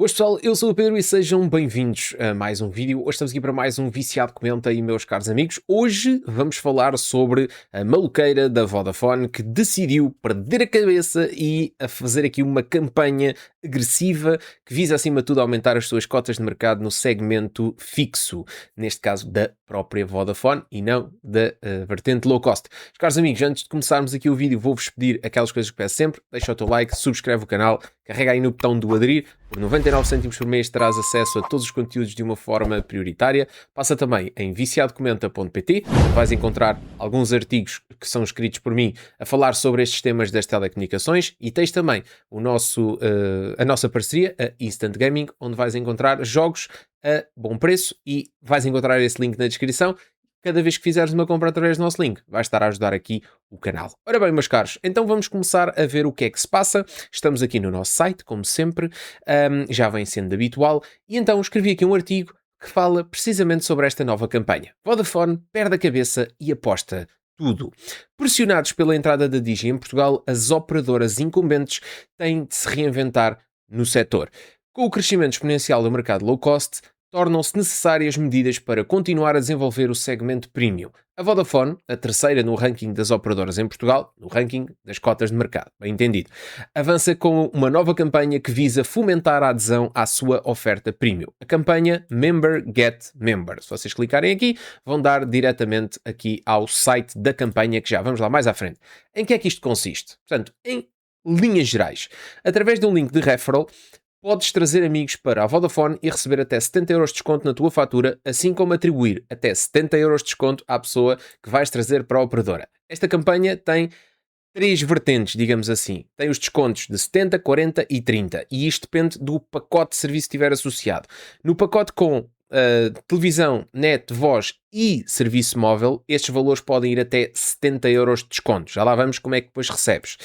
Boas pessoal, eu sou o Pedro e sejam bem-vindos a mais um vídeo. Hoje estamos aqui para mais um Viciado Comenta e meus caros amigos. Hoje vamos falar sobre a maluqueira da Vodafone que decidiu perder a cabeça e a fazer aqui uma campanha agressiva que visa acima de tudo aumentar as suas cotas de mercado no segmento fixo, neste caso da própria Vodafone e não da vertente low cost. Caros amigos, antes de começarmos aqui o vídeo vou-vos pedir aquelas coisas que peço sempre, deixa o teu like, subscreve o canal, carrega aí no botão do aderir, por 99 cêntimos por mês terás acesso a todos os conteúdos de uma forma prioritária. Passa também em viciadocomenta.pt, onde vais encontrar alguns artigos que são escritos por mim a falar sobre estes temas das telecomunicações e tens também a nossa parceria, a Instant Gaming, onde vais encontrar jogos a bom preço e vais encontrar esse link na descrição. Cada vez que fizeres uma compra através do nosso link, vais estar a ajudar aqui o canal. Ora bem, meus caros, então vamos começar a ver o que é que se passa. Estamos aqui no nosso site, como sempre, já vem sendo habitual, e então escrevi aqui um artigo que fala precisamente sobre esta nova campanha. Vodafone perde a cabeça e aposta tudo. Pressionados pela entrada da Digi em Portugal, as operadoras incumbentes têm de se reinventar no setor. Com o crescimento exponencial do mercado low cost, tornam-se necessárias medidas para continuar a desenvolver o segmento premium. A Vodafone, a terceira no ranking das operadoras em Portugal, no ranking das cotas de mercado, bem entendido, avança com uma nova campanha que visa fomentar a adesão à sua oferta premium. A campanha Member Get Member. Se vocês clicarem aqui, vão dar diretamente aqui ao site da campanha, que já vamos lá mais à frente. Em que é que isto consiste? Portanto, em linhas gerais, através de um link de referral, podes trazer amigos para a Vodafone e receber até 70 euros de desconto na tua fatura, assim como atribuir até 70 euros de desconto à pessoa que vais trazer para a operadora. Esta campanha tem três vertentes, digamos assim. Tem os descontos de 70, 40 e 30. E isto depende do pacote de serviço que estiver associado. No pacote com televisão, net, voz e serviço móvel, estes valores podem ir até 70 euros de desconto. Já lá vamos como é que depois recebes.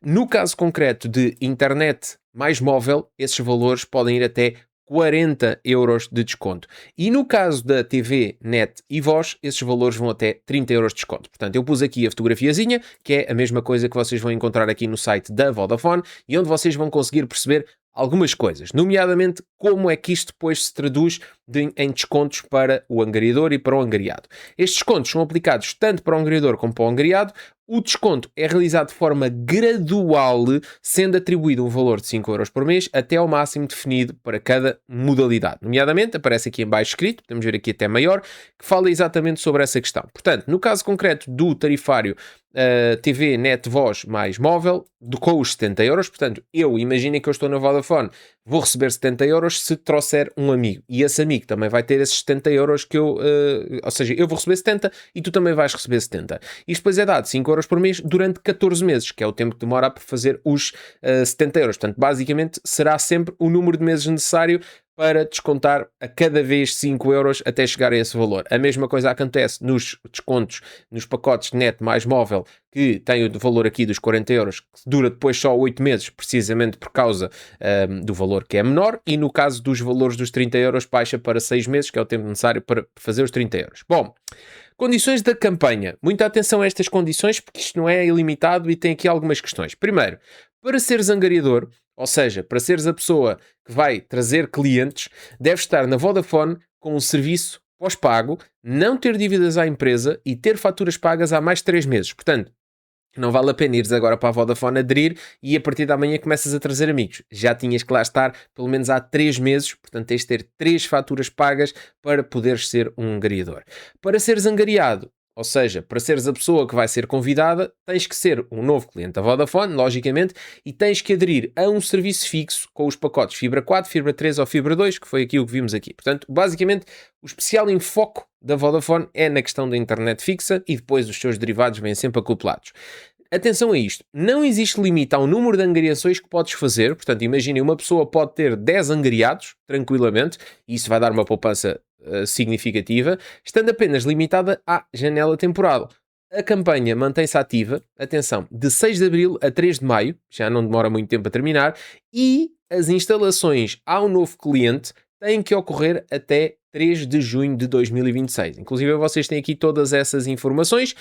No caso concreto de internet mais móvel, esses valores podem ir até 40 euros de desconto. E no caso da TV, net e voz, esses valores vão até 30 euros de desconto. Portanto, eu pus aqui a fotografiazinha, que é a mesma coisa que vocês vão encontrar aqui no site da Vodafone e onde vocês vão conseguir perceber algumas coisas, nomeadamente como é que isto depois se traduz em descontos para o angariador e para o angariado. Estes descontos são aplicados tanto para o angariador como para o angariado. O desconto é realizado de forma gradual, sendo atribuído um valor de 5 euros por mês até ao máximo definido para cada modalidade. Nomeadamente, aparece aqui em baixo escrito, podemos ver aqui até maior, que fala exatamente sobre essa questão. Portanto, no caso concreto do tarifário TV, net, voz mais móvel, com os 70 euros, portanto, imaginem que eu estou na Vodafone, vou receber 70 euros se trouxer um amigo. E esse amigo também vai ter esses 70 euros que ou seja, eu vou receber 70 e tu também vais receber 70. Isto depois é dado 5 euros por mês durante 14 meses, que é o tempo que demora para fazer os 70 euros. Portanto, basicamente, será sempre o número de meses necessário para descontar a cada vez 5 euros até chegar a esse valor. A mesma coisa acontece nos descontos, nos pacotes net mais móvel, que tem o valor aqui dos 40 euros, que dura depois só 8 meses, precisamente por causa do valor que é menor, e no caso dos valores dos 30 euros, baixa para 6 meses, que é o tempo necessário para fazer os 30 euros. Bom, condições da campanha. Muita atenção a estas condições, porque isto não é ilimitado e tem aqui algumas questões. Primeiro, para seres angariador, ou seja, para seres a pessoa que vai trazer clientes, deves estar na Vodafone com um serviço pós-pago, não ter dívidas à empresa e ter faturas pagas há mais de 3 meses. Portanto, não vale a pena ires agora para a Vodafone aderir e a partir da manhã começas a trazer amigos. Já tinhas que lá estar pelo menos há 3 meses, portanto tens de ter 3 faturas pagas para poderes ser um angariador. Para seres angariado, ou seja, para seres a pessoa que vai ser convidada, tens que ser um novo cliente da Vodafone, logicamente, e tens que aderir a um serviço fixo com os pacotes Fibra 4, Fibra 3 ou Fibra 2, que foi aquilo que vimos aqui. Portanto, basicamente, o especial enfoque da Vodafone é na questão da internet fixa e depois os seus derivados vêm sempre acoplados. Atenção a isto, não existe limite ao número de angariações que podes fazer, portanto imaginem, uma pessoa pode ter 10 angariados, tranquilamente, e isso vai dar uma poupança significativa, estando apenas limitada à janela temporal. A campanha mantém-se ativa, atenção, de 6 de Abril a 3 de Maio, já não demora muito tempo a terminar, e as instalações ao novo cliente têm que ocorrer até 3 de junho de 2026. Inclusive vocês têm aqui todas essas informações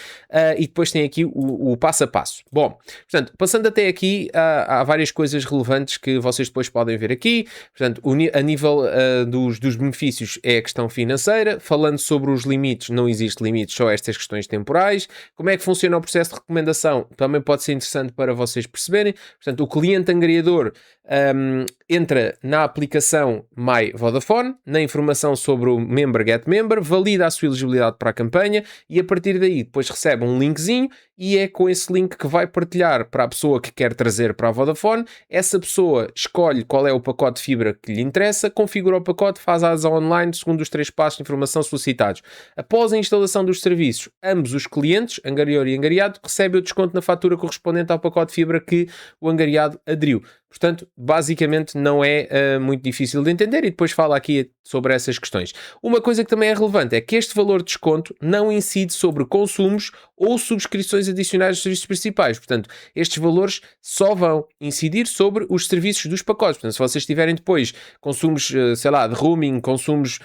e depois têm aqui o passo a passo. Bom, portanto, passando até aqui, há várias coisas relevantes que vocês depois podem ver aqui. Portanto, a nível dos benefícios é a questão financeira. Falando sobre os limites, não existe limites, só estas questões temporais. Como é que funciona o processo de recomendação? Também pode ser interessante para vocês perceberem. Portanto, o cliente angariador entra na aplicação My Vodafone, na informação sobre o Member Get Member, valida a sua elegibilidade para a campanha e a partir daí depois recebe um linkzinho e é com esse link que vai partilhar para a pessoa que quer trazer para a Vodafone. Essa pessoa escolhe qual é o pacote de fibra que lhe interessa, configura o pacote, faz a adesão online segundo os 3 passos de informação solicitados. Após a instalação dos serviços, ambos os clientes, angariador e angariado, recebem o desconto na fatura correspondente ao pacote de fibra que o angariado aderiu. Portanto, basicamente não é muito difícil de entender e depois falo aqui sobre essas questões. Uma coisa que também é relevante é que este valor de desconto não incide sobre consumos ou subscrições adicionais dos serviços principais. Portanto, estes valores só vão incidir sobre os serviços dos pacotes. Portanto, se vocês tiverem depois consumos, sei lá, de roaming, consumos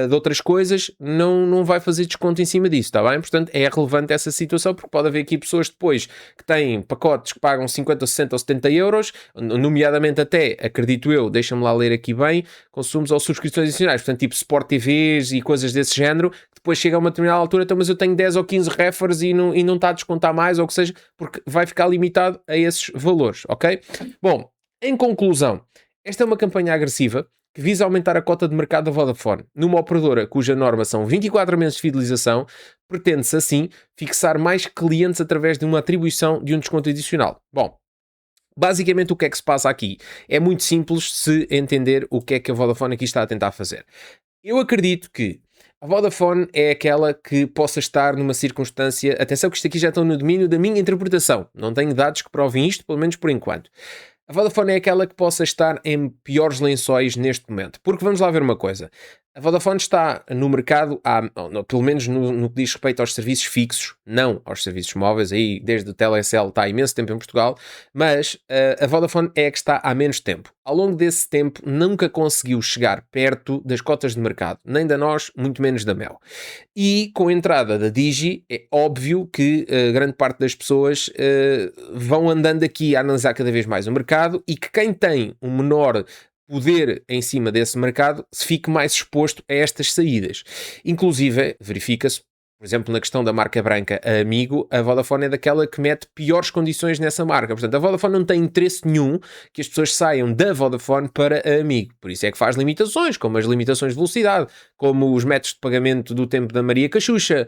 de outras coisas, não vai fazer desconto em cima disso, está bem? Portanto, é relevante essa situação porque pode haver aqui pessoas depois que têm pacotes que pagam 50, 60 ou 70 euros, nomeadamente até, acredito eu, deixa-me lá ler aqui bem, consumos ou subscrições adicionais, portanto, tipo Sport TVs e coisas desse género, que depois chega a uma determinada altura, então, mas eu tenho 10 ou 15 refers e não está a descontar mais, ou o que seja, porque vai ficar limitado a esses valores, ok? Bom, em conclusão, esta é uma campanha agressiva que visa aumentar a cota de mercado da Vodafone. Numa operadora cuja norma são 24 meses de fidelização, pretende-se assim fixar mais clientes através de uma atribuição de um desconto adicional. Bom, basicamente o que é que se passa aqui? É muito simples se entender o que é que a Vodafone aqui está a tentar fazer. Eu acredito que a Vodafone é aquela que possa estar numa circunstância... Atenção que isto aqui já está no domínio da minha interpretação. Não tenho dados que provem isto, pelo menos por enquanto. A Vodafone é aquela que possa estar em piores lençóis neste momento. Porque vamos lá ver uma coisa. A Vodafone está no mercado, pelo menos no que diz respeito aos serviços fixos, não aos serviços móveis, aí desde o Telecel está há imenso tempo em Portugal, mas a Vodafone é a que está há menos tempo. Ao longo desse tempo nunca conseguiu chegar perto das cotas de mercado, nem da nós, muito menos da Mel. E com a entrada da Digi, é óbvio que grande parte das pessoas vão andando aqui a analisar cada vez mais o mercado e que quem tem um menor poder em cima desse mercado se fique mais exposto a estas saídas. Inclusive, verifica-se, por exemplo, na questão da marca branca a Amigo, a Vodafone é daquela que mete piores condições nessa marca. Portanto, a Vodafone não tem interesse nenhum que as pessoas saiam da Vodafone para a Amigo. Por isso é que faz limitações, como as limitações de velocidade, como os métodos de pagamento do tempo da Maria Cachucha,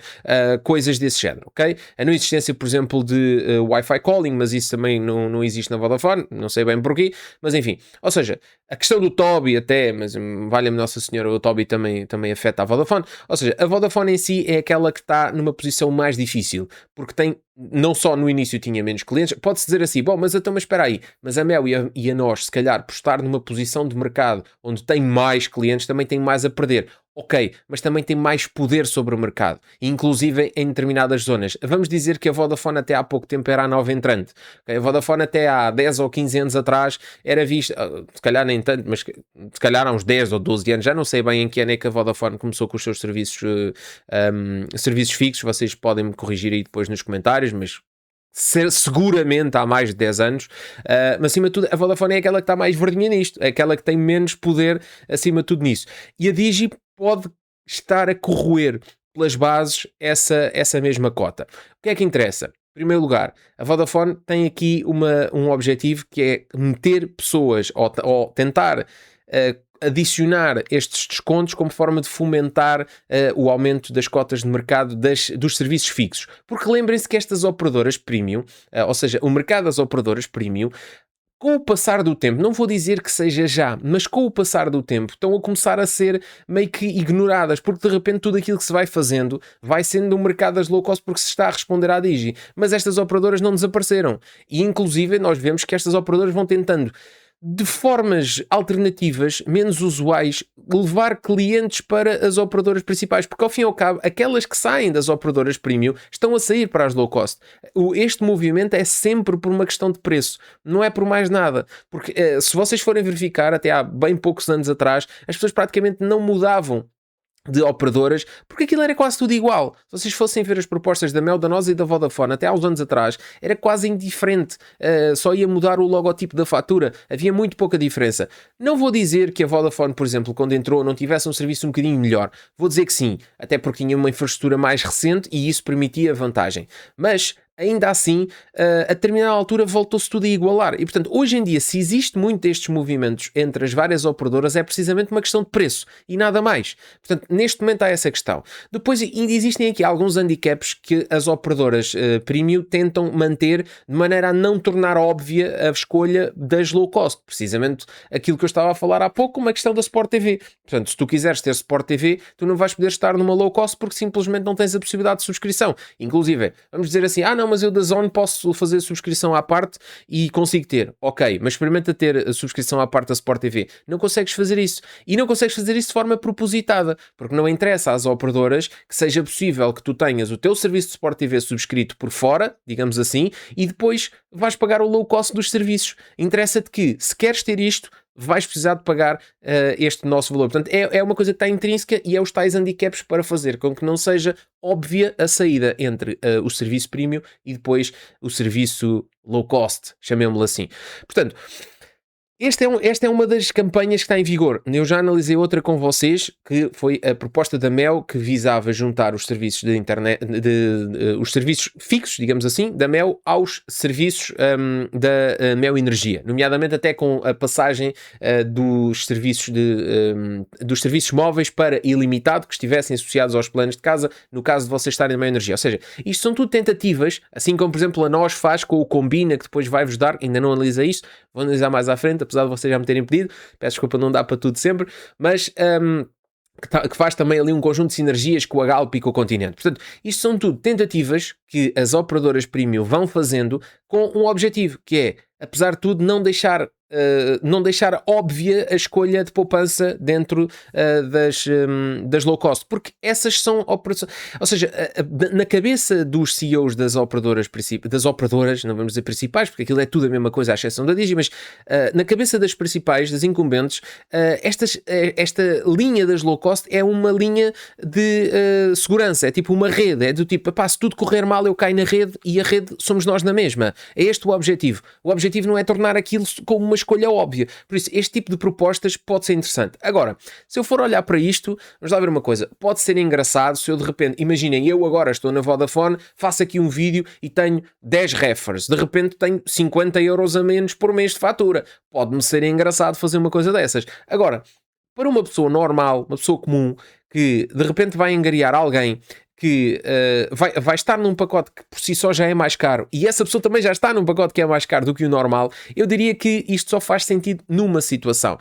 coisas desse género, ok? A não existência, por exemplo, de Wi-Fi calling, mas isso também não existe na Vodafone, não sei bem porquê, mas enfim. Ou seja, a questão do Toby até, mas valha-me Nossa Senhora, o Toby também afeta a Vodafone. Ou seja, a Vodafone em si é aquela que está numa posição mais difícil, porque tem, não só no início tinha menos clientes, pode-se dizer assim, bom, mas espera aí, mas a Mel e a nós, se calhar, por estar numa posição de mercado onde tem mais clientes, também tem mais a perder. Ok, mas também tem mais poder sobre o mercado, inclusive em determinadas zonas. Vamos dizer que a Vodafone até há pouco tempo era a nova entrante. Okay? A Vodafone até há 10 ou 15 anos atrás era vista, se calhar nem tanto, mas se calhar há uns 10 ou 12 anos, já não sei bem em que ano é que a Vodafone começou com os seus serviços, serviços fixos, vocês podem me corrigir aí depois nos comentários, mas seguramente há mais de 10 anos, mas acima de tudo a Vodafone é aquela que está mais verdinha nisto, é aquela que tem menos poder acima de tudo nisso. E a Digi pode estar a corroer pelas bases essa mesma cota. O que é que interessa? Em primeiro lugar, a Vodafone tem aqui um objetivo que é meter pessoas ou tentar adicionar estes descontos como forma de fomentar o aumento das cotas de mercado dos serviços fixos. Porque lembrem-se que estas operadoras premium, ou seja, o mercado das operadoras premium, com o passar do tempo, não vou dizer que seja já, mas com o passar do tempo estão a começar a ser meio que ignoradas, porque de repente tudo aquilo que se vai fazendo vai sendo um mercado das low cost porque se está a responder à Digi. Mas estas operadoras não desapareceram. E inclusive nós vemos que estas operadoras vão tentando de formas alternativas, menos usuais, levar clientes para as operadoras principais, porque ao fim e ao cabo, aquelas que saem das operadoras premium estão a sair para as low cost. Este movimento é sempre por uma questão de preço, não é por mais nada, porque se vocês forem verificar, até há bem poucos anos atrás, as pessoas praticamente não mudavam de operadoras, porque aquilo era quase tudo igual. Se vocês fossem ver as propostas da Mel, da NOS e da Vodafone até há uns anos atrás, era quase indiferente, só ia mudar o logotipo da fatura, havia muito pouca diferença. Não vou dizer que a Vodafone, por exemplo, quando entrou, não tivesse um serviço um bocadinho melhor, vou dizer que sim, até porque tinha uma infraestrutura mais recente e isso permitia vantagem, mas ainda assim, a determinada altura voltou-se tudo a igualar. E, portanto, hoje em dia, se existe muito destes movimentos entre as várias operadoras, é precisamente uma questão de preço e nada mais. Portanto, neste momento há essa questão. Depois, ainda existem aqui alguns handicaps que as operadoras premium tentam manter de maneira a não tornar óbvia a escolha das low cost. Precisamente aquilo que eu estava a falar há pouco, uma questão da Sport TV. Portanto, se tu quiseres ter Sport TV, tu não vais poder estar numa low cost porque simplesmente não tens a possibilidade de subscrição. Inclusive, vamos dizer assim, não, mas eu da Zone posso fazer subscrição à parte e consigo ter. Ok, mas experimenta ter a subscrição à parte da Sport TV. Não consegues fazer isso. E não consegues fazer isso de forma propositada, porque não interessa às operadoras que seja possível que tu tenhas o teu serviço de Sport TV subscrito por fora, digamos assim, e depois vais pagar o low cost dos serviços. Interessa-te que, se queres ter isto, vais precisar de pagar este nosso valor. Portanto, é uma coisa que está intrínseca e é os tais handicaps para fazer com que não seja óbvia a saída entre o serviço premium e depois o serviço low cost, chamemos-lo assim. Portanto, esta é uma das campanhas que está em vigor. Eu já analisei outra com vocês, que foi a proposta da Mel, que visava juntar os serviços de internet, os serviços fixos, digamos assim, da Mel aos serviços da Mel Energia, nomeadamente até com a passagem dos serviços móveis para ilimitado, que estivessem associados aos planos de casa, no caso de vocês estarem na Mel Energia. Ou seja, isto são tudo tentativas, assim como, por exemplo, a NOS faz com o Combina, que depois vai-vos dar, ainda não analisei isso, vou analisar mais à frente, apesar de vocês já me terem pedido, peço desculpa, não dá para tudo sempre, mas que faz também ali um conjunto de sinergias com a Galp e com o Continente. Portanto, isto são tudo tentativas que as operadoras premium vão fazendo com um objetivo, que é, apesar de tudo, não deixar óbvia a escolha de poupança dentro das low cost, porque essas são operações, ou seja, na cabeça dos CEOs das operadoras, não vamos dizer principais, porque aquilo é tudo a mesma coisa, à exceção da Digi, mas na cabeça das principais, das incumbentes, esta linha das low cost é uma linha de segurança, é tipo uma rede, é do tipo, se tudo correr mal eu caio na rede e a rede somos nós na mesma. É este o objetivo. O objetivo não é tornar aquilo como uma escolha óbvia. Por isso, este tipo de propostas pode ser interessante. Agora, se eu for olhar para isto, vamos lá ver uma coisa. Pode ser engraçado se eu de repente, imaginem, eu agora estou na Vodafone, faço aqui um vídeo e tenho 10 refers. De repente tenho 50 euros a menos por mês de fatura. Pode-me ser engraçado fazer uma coisa dessas. Agora, para uma pessoa normal, uma pessoa comum, que de repente vai angariar alguém que vai estar num pacote que por si só já é mais caro e essa pessoa também já está num pacote que é mais caro do que o normal, eu diria que isto só faz sentido numa situação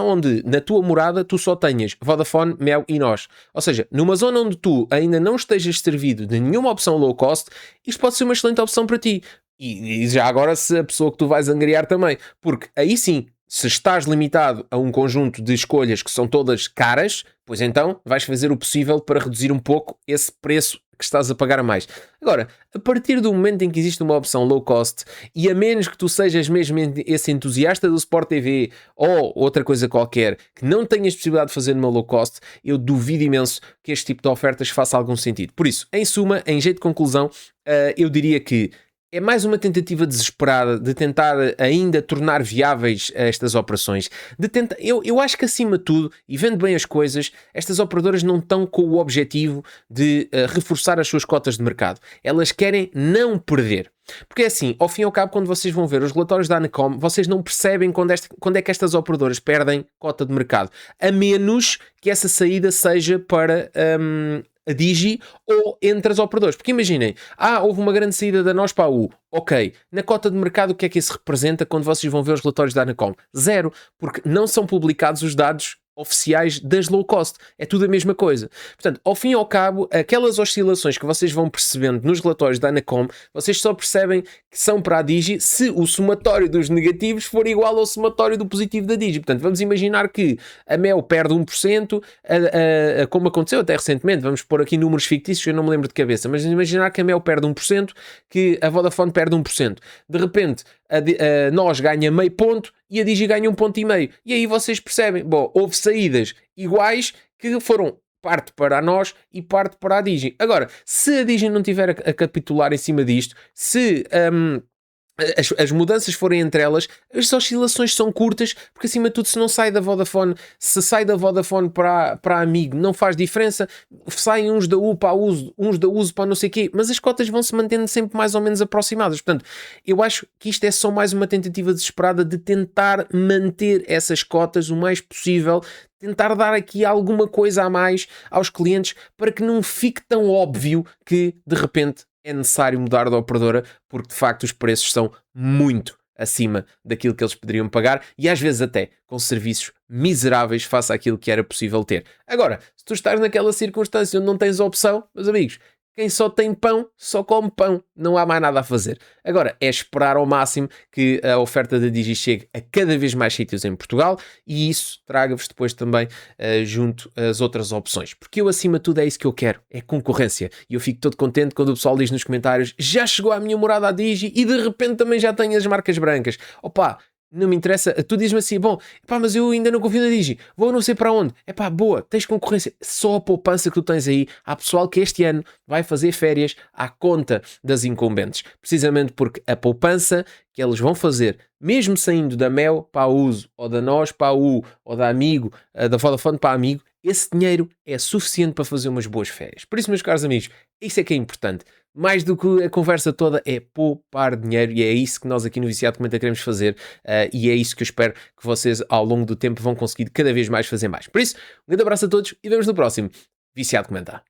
onde na tua morada tu só tenhas Vodafone, Mel e NOS. Ou seja, numa zona onde tu ainda não estejas servido de nenhuma opção low cost, isto pode ser uma excelente opção para ti. E já agora se a pessoa que tu vais angariar também, porque aí sim, se estás limitado a um conjunto de escolhas que são todas caras, pois então vais fazer o possível para reduzir um pouco esse preço que estás a pagar a mais. Agora, a partir do momento em que existe uma opção low cost, e a menos que tu sejas mesmo esse entusiasta do Sport TV ou outra coisa qualquer, que não tenhas possibilidade de fazer numa low cost, eu duvido imenso que este tipo de ofertas faça algum sentido. Por isso, em suma, em jeito de conclusão, eu diria que é mais uma tentativa desesperada de tentar ainda tornar viáveis estas operações. Eu acho que, acima de tudo, e vendo bem as coisas, estas operadoras não estão com o objetivo de reforçar as suas cotas de mercado. Elas querem não perder. Porque é assim, ao fim e ao cabo, quando vocês vão ver os relatórios da Anacom, vocês não percebem quando é que estas operadoras perdem cota de mercado. A menos que essa saída seja para a Digi ou entre as operadoras. Porque imaginem, houve uma grande saída da NOS para a U. Ok, na cota de mercado o que é que isso representa quando vocês vão ver os relatórios da Anacom? Zero, porque não são publicados os dados oficiais das low cost. É tudo a mesma coisa. Portanto, ao fim e ao cabo, aquelas oscilações que vocês vão percebendo nos relatórios da Anacom, vocês só percebem que são para a Digi se o somatório dos negativos for igual ao somatório do positivo da Digi. Portanto, vamos imaginar que a Mel perde 1%, como aconteceu até recentemente, vamos pôr aqui números fictícios, eu não me lembro de cabeça, mas imaginar que a Mel perde 1%, que a Vodafone perde 1%. De repente, a NOS ganha meio ponto e a Digi ganha 1,5 ponto. E aí vocês percebem, houve saídas iguais que foram parte para a nós e parte para a Digi. Agora, se a Digi não tiver a capitular em cima disto, se as mudanças forem entre elas, as oscilações são curtas, porque acima de tudo, se não sai da Vodafone, se sai da Vodafone para a Amigo, não faz diferença, saem uns da U para a Uso, uns da Uso para não sei o quê, mas as cotas vão se mantendo sempre mais ou menos aproximadas. Portanto, eu acho que isto é só mais uma tentativa desesperada de tentar manter essas cotas o mais possível, tentar dar aqui alguma coisa a mais aos clientes para que não fique tão óbvio que, de repente, é necessário mudar de operadora, porque de facto os preços são muito acima daquilo que eles poderiam pagar e às vezes até com serviços miseráveis face àquilo que era possível ter. Agora, se tu estás naquela circunstância onde não tens opção, meus amigos, quem só tem pão, só come pão. Não há mais nada a fazer. Agora, é esperar ao máximo que a oferta da Digi chegue a cada vez mais sítios em Portugal e isso traga-vos depois também junto as outras opções. Porque eu, acima de tudo, é isso que eu quero. É concorrência. E eu fico todo contente quando o pessoal diz nos comentários: já chegou à minha morada a Digi e de repente também já tenho as marcas brancas. Opa! Não me interessa, tu dizes-me assim, bom, epá, mas eu ainda não confio na Digi, vou não sei para onde, epá, boa, tens concorrência, só a poupança que tu tens aí, há pessoal que este ano vai fazer férias à conta das incumbentes, precisamente porque a poupança que eles vão fazer, mesmo saindo da Mel para a Uso, ou da Nós para a U, ou da Amigo, da Vodafone para a Amigo, esse dinheiro é suficiente para fazer umas boas férias. Por isso, meus caros amigos, isso é que é importante. Mais do que a conversa toda é poupar dinheiro e é isso que nós aqui no Viciado Comenta queremos fazer e é isso que eu espero que vocês ao longo do tempo vão conseguir cada vez mais fazer mais. Por isso, um grande abraço a todos e vemos no próximo Viciado Comenta.